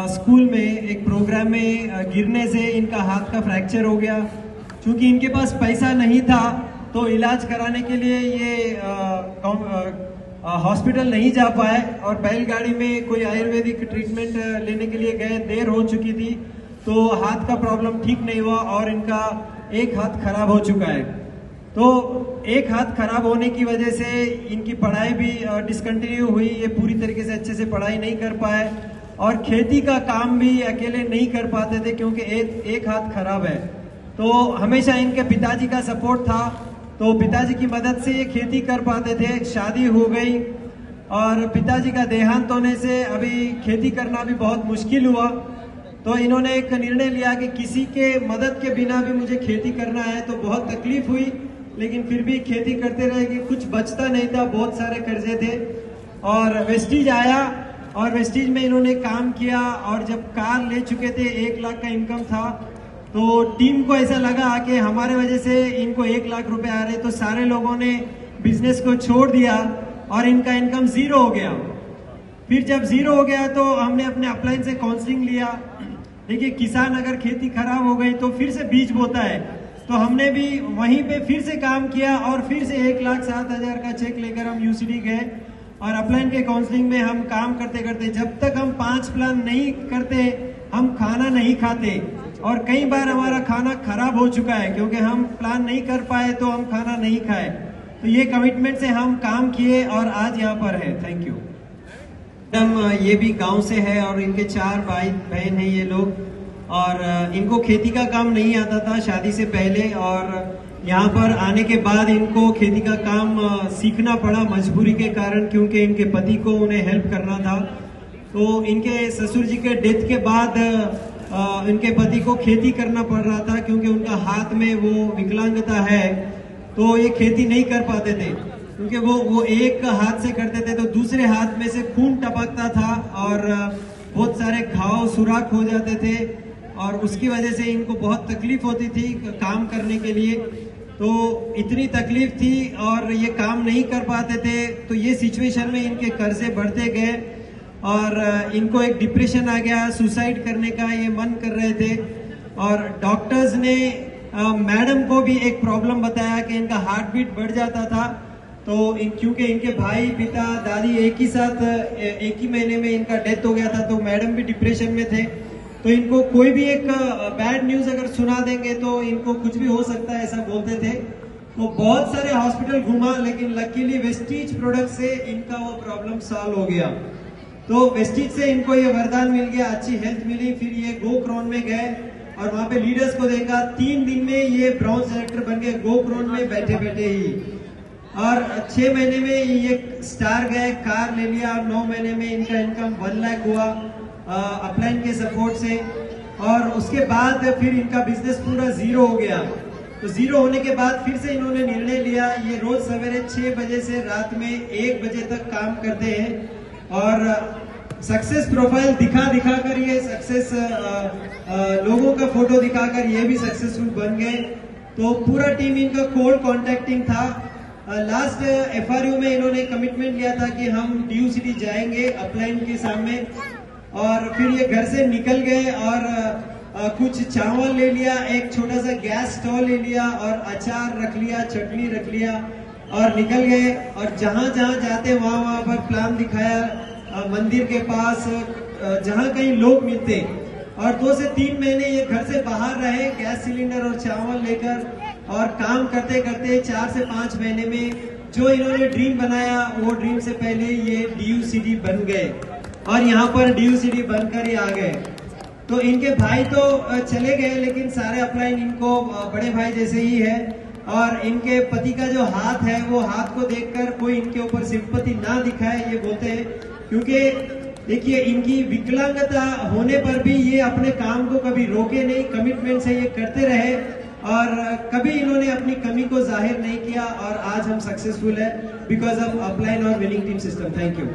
School में एक programme में गिरने से इनका हाथ का फ्रैक्चर हो गया। क्योंकि इनके पास पैसा नहीं था तो इलाज कराने के लिए ये हॉस्पिटल नहीं जा पाए और बैलगाड़ी में कोई आयुर्वेदिक ट्रीटमेंट लेने के लिए गए, देर हो चुकी थी तो हाथ का प्रॉब्लम ठीक नहीं हुआ और इनका एक हाथ खराब हो चुका है। तो एक हाथ खराब होने की वजह से इनकी पढ़ाई भी डिसकंटिन्यू हुई, ये पूरी तरीके से अच्छे से पढ़ाई नहीं कर पाए और खेती का काम भी अकेले नहीं कर पाते थे क्योंकि एक हाथ खराब है। तो हमेशा इनके पिताजी का सपोर्ट था, तो पिताजी की मदद से ये खेती कर पाते थे। शादी हो गई और पिताजी का देहांत होने से अभी खेती करना भी बहुत मुश्किल हुआ। तो इन्होंने एक निर्णय लिया कि किसी के मदद के बिना भी मुझे खेती करना है। तो बहुत तकलीफ हुई लेकिन फिर भी खेती करते रहे कि कुछ बचता नहीं था, बहुत सारे कर्जे थे। और वेस्टीज आया और वेस्टीज में इन्होंने काम किया और जब कार ले चुके थे 1 लाख का इनकम था तो टीम को ऐसा लगा कि हमारे वजह से इनको 1 लाख रुपए आ रहे, तो सारे लोगों ने बिजनेस को छोड़ दिया और इनका इनकम 0 हो गया। फिर जब 0 हो गया तो हमने अपने अपलाइन से काउंसलिंग लिया। देखिए, किसान अगर खेती खराब हो गई तो फिर से बीज बोता है, तो हमने भी वहीं पे फिर से काम किया और फिर से 1,07,000 का चेक लेकर हम यूसीडी गए और अपलाइन के काउंसलिंग में हम काम करते करते जब तक हम 5 प्लान नहीं करते हम खाना नहीं खाते और कई बार हमारा खाना खराब हो चुका है क्योंकि हम प्लान नहीं कर पाए तो हम खाना नहीं खाए। तो ये कमिटमेंट से हम काम किए और आज यहाँ पर है। Thank you madam. ये भी गांव से है और इनके 4 भाई बहन हैं ये लोग और इनको खेती का काम नहीं आता था शादी से पहले और यहाँ पर आने के बाद इनको खेती का काम सीखना पड़ा मजबूरी के कारण, क्योंकि इनके पति को उन्हें हेल्प करना था। तो इनके ससुर जी के डेथ के बाद इनके पति को खेती करना पड़ रहा था क्योंकि उनका हाथ में वो विकलांगता है, तो ये खेती नहीं कर पाते थे क्योंकि वो एक हाथ से करते थे तो दूसरे हाथ में से खून टपकता था और बहुत सारे घाव सुराख हो जाते थे और उसकी वजह से इनको बहुत तकलीफ होती थी काम करने के लिए। तो इतनी तकलीफ थी और ये काम नहीं कर पाते थे, तो ये सिचुएशन में इनके कर्जे बढ़ते गए और इनको एक डिप्रेशन आ गया, सुसाइड करने का ये मन कर रहे थे। और डॉक्टर्स ने मैडम को भी एक प्रॉब्लम बताया कि इनका हार्ट बीट बढ़ जाता था। तो क्योंकि इनके भाई पिता दादी एक ही महीने में इनका डेथ हो गया था, तो मैडम भी डिप्रेशन में थे। तो इनको कोई भी एक बैड न्यूज अगर सुना देंगे तो इनको कुछ भी हो सकता है, ऐसा बोलते थे। तो बहुत सारे हॉस्पिटल घूमा लेकिन लकीली वेस्टीज प्रोडक्ट से इनका वो प्रॉब्लम सॉल्व हो गया। तो वेस्टीज से इनको ये वरदान मिल गया, अच्छी हेल्थ मिली। फिर ये गोक्रोन में गए और वहां पे लीडर्स को देखा, 3 दिन में ये ब्राउन डायरेक्टर बन गए गोक्रोन में बैठे बैठे ही। और 6 महीने में ये स्टार गए, कार ले लिया और 9 महीने में इनका इनकम 1 लाख हुआ अपलाइन के सपोर्ट से। और उसके बाद फिर इनका बिजनेस पूरा 0 हो गया। तो 0 होने के बाद फिर से इन्होंने निर्णय लिया, ये रोज सवेरे 6 बजे से रात में 1 बजे तक काम करते हैं और सक्सेस प्रोफाइल दिखा कर ये सक्सेस लोगों का फोटो दिखाकर ये भी सक्सेसफुल बन गए। तो पूरा टीम इनका कोल्ड कॉन्टेक्टिंग था। लास्ट FRU में इन्होंने कमिटमेंट लिया था कि हम DUCD जाएंगे अपलाइन के सामने, और फिर ये घर से निकल गए और कुछ चावल ले लिया, एक छोटा सा गैस स्टोव ले लिया और अचार रख लिया, चटनी रख लिया और निकल गए। और जहां जाते वहां पर प्लान दिखाया, मंदिर के पास जहां कहीं लोग मिलते। और 2 से 3 महीने ये घर से बाहर रहे गैस सिलेंडर और चावल लेकर और काम करते करते 4 से 5 महीने में जो इन्होंने ड्रीम बनाया वो ड्रीम से पहले ये DUCD बन गए और यहाँ पर DUCD बनकर ही आ गए। तो इनके भाई तो चले गए लेकिन सारे अपलाइन इनको बड़े भाई जैसे ही है। और इनके पति का जो हाथ है वो हाथ को देखकर कोई इनके ऊपर सिंपैथी ना दिखाए, ये बोलते हैं। क्योंकि देखिए, इनकी विकलांगता होने पर भी ये अपने काम को कभी रोके नहीं, कमिटमेंट से ये करते रहे और कभी इन्होंने अपनी कमी को जाहिर नहीं किया और आज हम सक्सेसफुल है बिकॉज ऑफ अपलाइन और winning team system. Thank you.